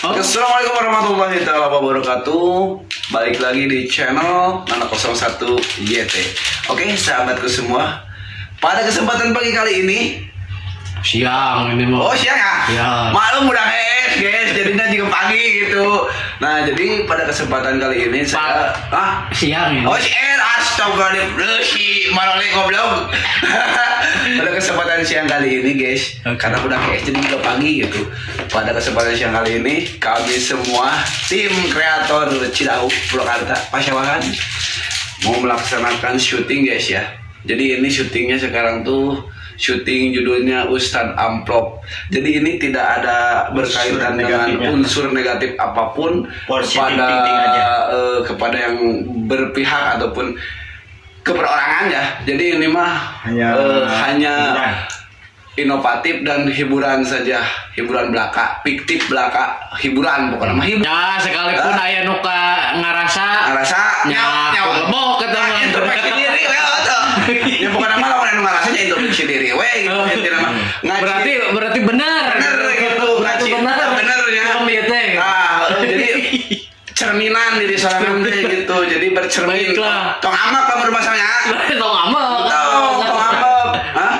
Assalamualaikum warahmatullahi wabarakatuh. Balik lagi di channel Nana 01 YT. Oke, sahabatku semua, pada kesempatan pagi kali ini siang ini mau. Oh, siang ya? Siang. Maklum udah guys, jadinya juga pagi gitu. Nah, jadi pada kesempatan kali ini saya siang ini. Oh, astagfirullah, si Marole goblok. Pada kesempatan siang kali ini guys, karena udah guys jadi juga pagi gitu. Pada kesempatan siang kali ini kami semua tim kreator Cidahu Purwakarta Pasawahan mau melaksanakan syuting guys ya. Jadi ini syutingnya sekarang tuh syuting judulnya Ustadz Amplop. Jadi ini tidak ada berkaitan dengan unsur negatif apapun kepada yang berpihak ataupun keperorangan ya. Jadi ini mah hanya inovatif dan hiburan saja, hiburan belaka, fiktif belaka, hiburan pokoknya mah hiburan. Ya sekalipun aya nu ngarasa nyawa lebok ketemu introspeksi diri we ya pokoknya mah lawan ngarasanya introspeksi diri we gitu intinya mah. Berarti benar gitu ngaji benar ya. Jadi cerminan diri seorang gitu. Jadi bercermin. Tong amak kamu masalahnya. Tong amak.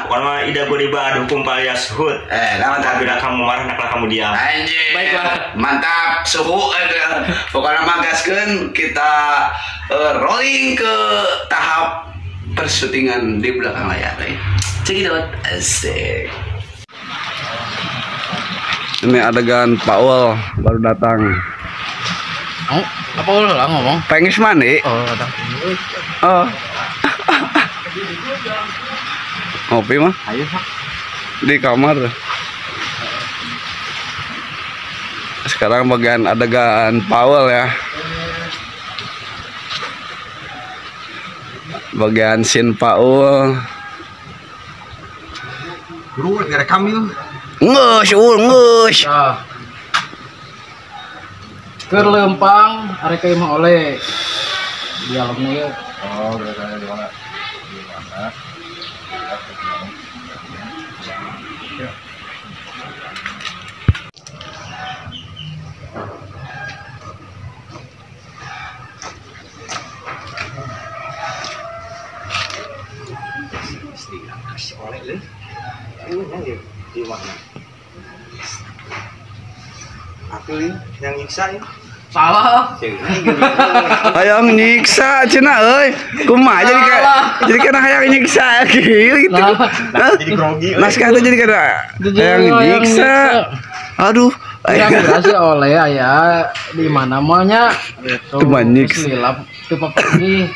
Pokoknya ida beriba hukum palias hud. Bila kamu marah naklah kamu diam. Anjir. Baiklah. Mantap suhu. Pokoknya magaskeun kita rolling ke tahap persyutingan di belakang layar. Check it out. Asik. Ini adegan Paul baru datang. Oh, apa ulah ngomong? Pengis mandi. Oh, datang. Oh. Ngopi mah? Ayo, Pak. Di kamar. Sekarang bagian adegan Paul ya. Bagian scene Paul. Guru direkam yuk. Ngus. Keur lempang arek ka imah oleh. Dialognya ya. Oh, biasanya di mana? Di mana? Di mana? Aku yang nyiksa ya. Salah. Hayang nyiksa cenah euy. Kumaha jadi kana hayang nyiksa gitu. Jadi grogi. Naskah teh jadi kana hayang nyiksa. Aduh, kira-kira sih oleh aya di mana maunya itu silap teu pergi.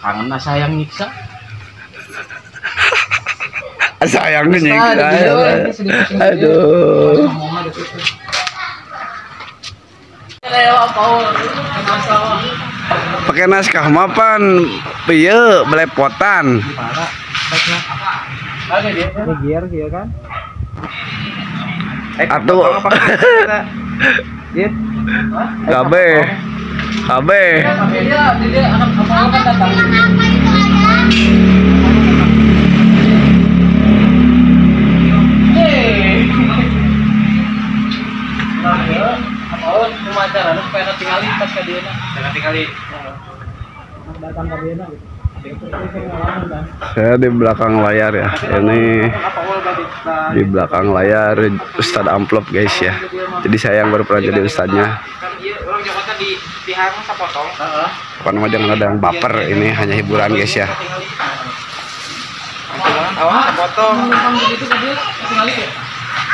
Kangen sayang nyiksa. Sayang nyiksa. Aduh. Pakai naskah mapan pieu belepotan. Ada dia gier kan? Atuh. Dia KB. Dia akan datang. Oh, cuma acara supaya tinggalin pas ka dieu na. Tinggalin. Datang ka dieu na. Saya di belakang layar ya. Ini di belakang layar Ustadz Amplop guys ya. Jadi saya yang berperan jadi ustadznya. Bukan mah jangan ada yang baper, ini hanya hiburan guys ya. Potong.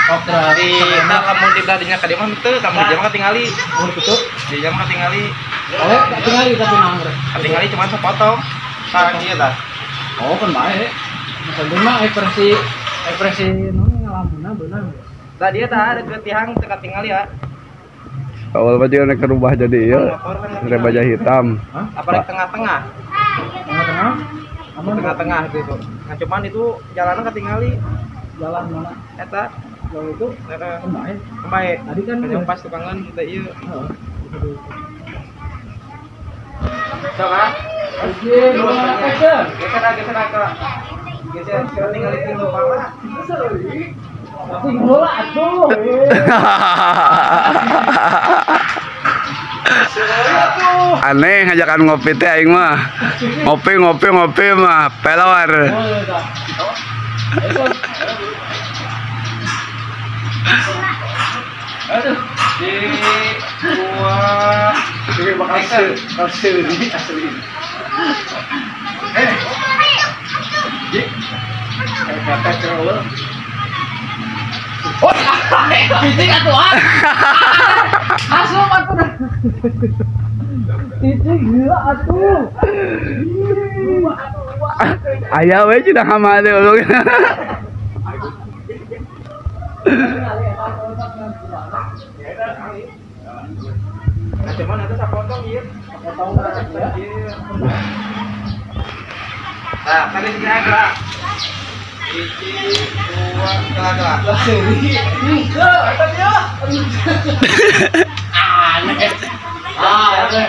Oh, di kamu di beladinya ka dimana teu kamu di jam katingali. Oh, tutup. Di jam katingali. Oh, tinggali tapi nang. Katingali cuma sepotong. Ka dieu tah. Oh, kan bae. Maksudnya mah ekspresi ngalamunna beunang. Tadi tah ada ke tihang teu katingali ya. Awal baju nek berubah jadi ya. Rebaja hitam. Apa di tengah-tengah? Tengah-tengah? Tengah-tengah gitu. Nah, cuman itu jalannya katingali. Jalan mana? Eta kalau itu kemae. Tadi kan yang pas tukangan kita ieu. Heeh. Coba. Oke, geser. Geser tinggal di pintu bawah. Tapi bola tuh. aneh ngajakan ngopi teh aing mah. Ngopi mah pelawar. Aduh, di gua ini bakal asli. Kata terlalu. Oh, titik atuh. Asup atuh. Titik gila atuh. Aya we cenah hamade ulung. Cuman ada sapotong ieu. Potong aja. Nah, tadi sini agak. Iki dua gerak. Eta dia. Aneh. Aneh.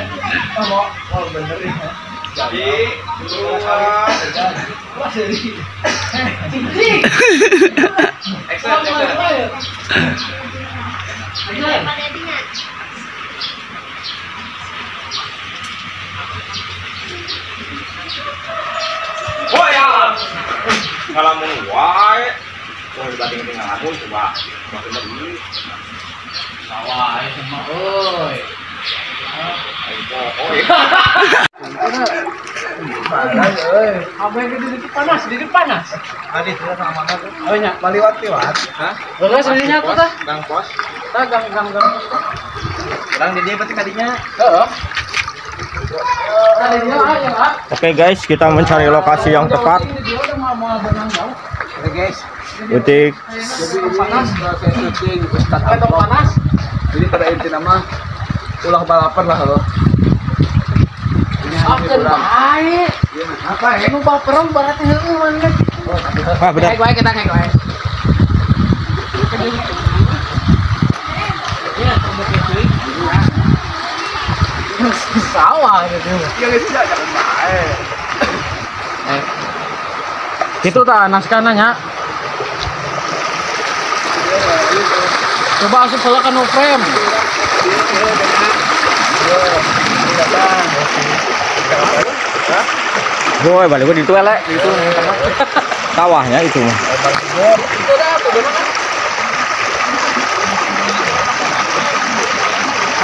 Mau bener ya. Jadi dua seri. Cici. Oh ya. Ngalamun wae. Wah, dibanding dengan aku coba. Makin lebih. Sawah semua euy. Apa yang di panas? Tadi sudah sama mana tuh? Oh nya, baliwat-liwat. Hah? Geus sininya tuh tah. Gang pos. Tah gang. Urang di dia berarti kadinya. Heeh. Oke guys, kita mencari lokasi yang tepat. Oke guys. Butik Panas. Atau panas? Jadi pada intinya mah ulah balapan lah lo. Akan baik. Apa ya? Nu baperan berarti heueuh mangga. ah benar. Kayak kita kayak wae. Ya, sawah gitu. Ya gitu jangan bae. Itu tah naskananya. Coba asup heula ka nu frame. Boy, balik gua di itu elek, itu sawahnya itu mah. Itu dah tuh bener.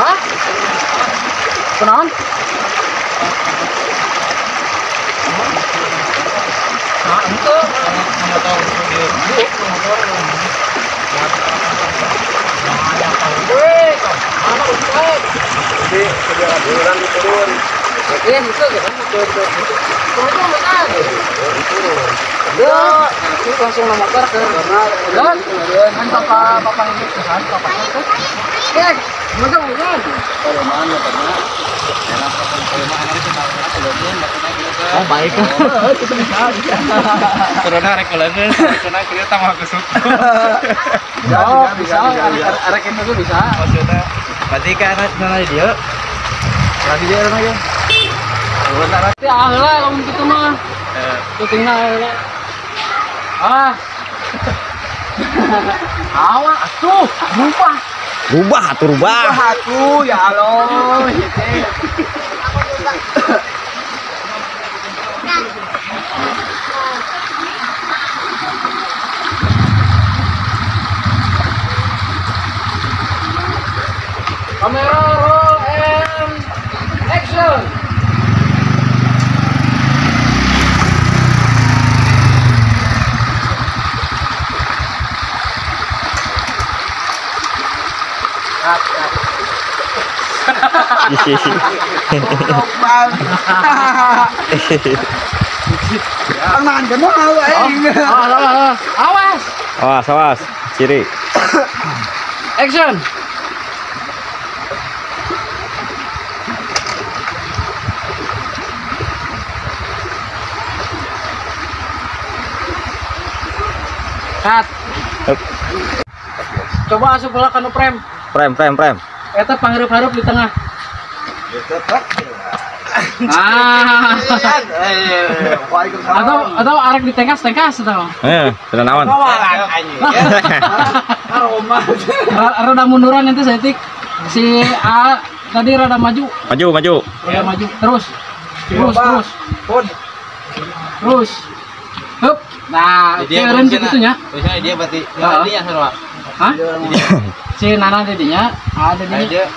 Hah? Kenaon? Nah, itu motor di motor. Jadi segala bulan turun. Iya, itu kan motor. Turun benar. Ya, nanti langsung nama motor ke karena kan papa ini kan papa itu. Oke, mudah-mudahan. Kalau mana pernah? Oh, baik. Itu bisa. Corona rek uleun, corona kieu tah mah kesuk. Oh, bisa. Arek itu bisa. Maksudnya berarti kan nana dia. Lagi dia orang aja. Bentar nanti lah kalau gitu mah. Syutingnya lah. Ah. Awas atuh, lupa. Rubah atuh rubah. Atuh ya Allah. Kamera roll and action. Tangan kan mau Awas. Awas, awas. Ciri. Action. Cut. Coba asup bola kanu frame. Frame. Eta panghareup-hareup di tengah. Ah. Atau arek di tengkas atau. Sudah naon. Rada munduran nanti setik. Si A tadi rada maju. Maju. Rada maju. Terus. Hup. Nah, keren gitunya. Biasanya dia berarti dia sama. Hah? Si Nana dedinya, ada dia.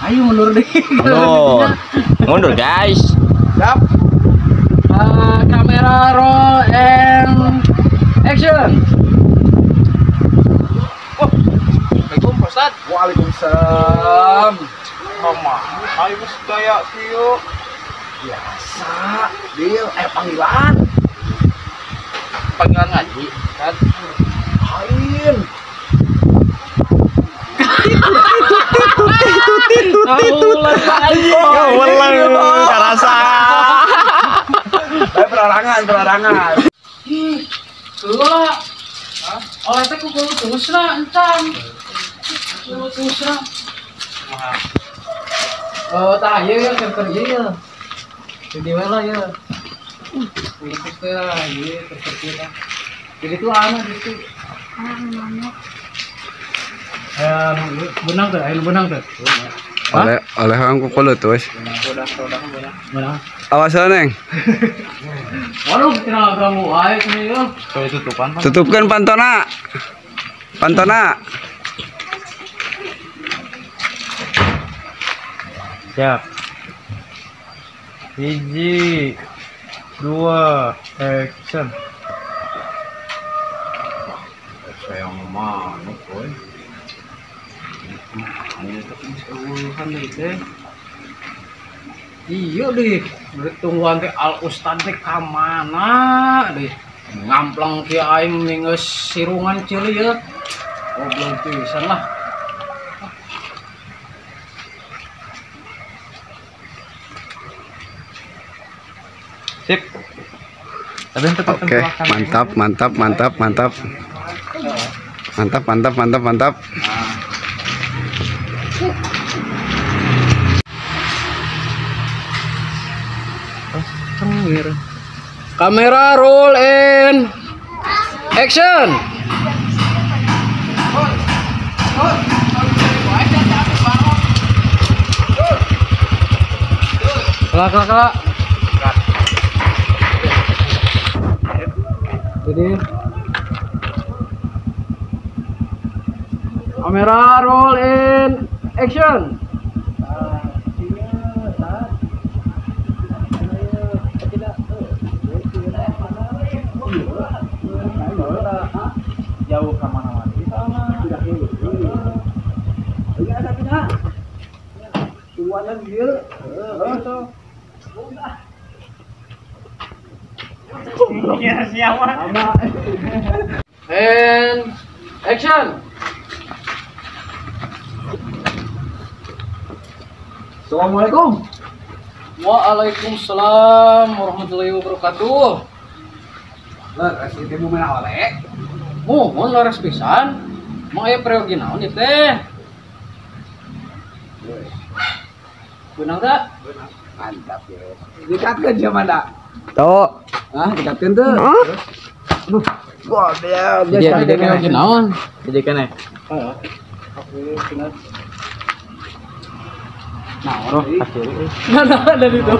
Ayo mundur deh. Mundur guys. Siap. Kamera roll and action. Assalamualaikum Pak Ustad. Waalaikumsalam. Mama, ayo kayak Tio. Biasa. Dia panggilan. Panggilan ngaji kan. Lain. Ulang karasa. Perarangan. Lah. Oleh teh kudu terus lah encan. Terus lah. Oh, tah ieu ya kerja ya. Jadi lah ya. Itu teh ieu kerja. Jadi itu anu gitu. Benang tuh, air benang tuh. Oleh orang kukulut wes. Benang. Awas neng. Waduh, kenal kamu air ini ya. Kalau tutupan Pak. Tutupkan pantona. Siap. 1, 2, action. Saya ngomong, boy. Iya deh, tungguan teh Al Ustad teh ka mana deh? Ngamplang ki aing minggeus sirungan ceuli ya. Goblok pisan lah. Sip. Oke, mantap. Kamera roll in action. Kelak. Jadi kamera roll in action. Jauh ke mana-mana. And action. Assalamualaikum. Waalaikumsalam warahmatullahi wabarakatuh. Leres itu mau main oleh. Mohon laras pisan. Mau aya pergi naon ieu teh? Benang tak? Mantap ya. Dikatkeun zaman dak. Tuh. Dikatkeun tuh. Aduh. Gua Dia pergi naon? Jadi kan ya. Nah, roh Nah, dari itu.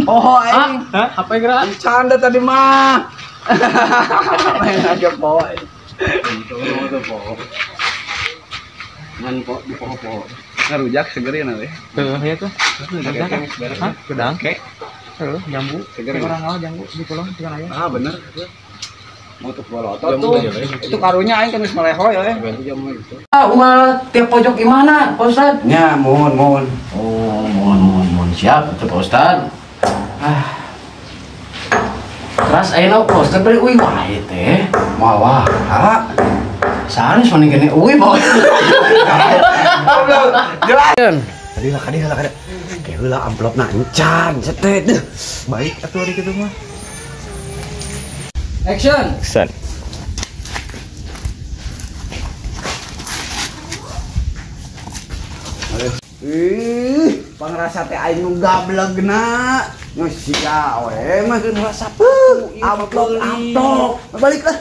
Oh, aing. Apa yang gerak? Canda tadi mah. Main aja boy. Ngan po di po. Ngarujak segerin we. Tuh, ya tuh. Hah? Gedang. Tuh, jambu. Orang awal jambu di kolong dengan ayam. Ah, bener. Mau tuh bolotot tuh. Itu karunya aing kan geus meleho ya. Umal tiap pojok gimana, Pak Ustad? Ya, mohon. Oh, mohon siap, Pak Ustad. Keras ayeuna Pak Ustad beli uwi wae teh. Mawah. Sanes mending kene uwi, Pak. Jelas. Kadilah. Kayak heula amplopna encan, cetet. Baik atuh di kitu mah. Action. Kesan. Pangrasa teh aing nu gablegna. Nya sia we mah geus ngerasa amplop. Balik lah.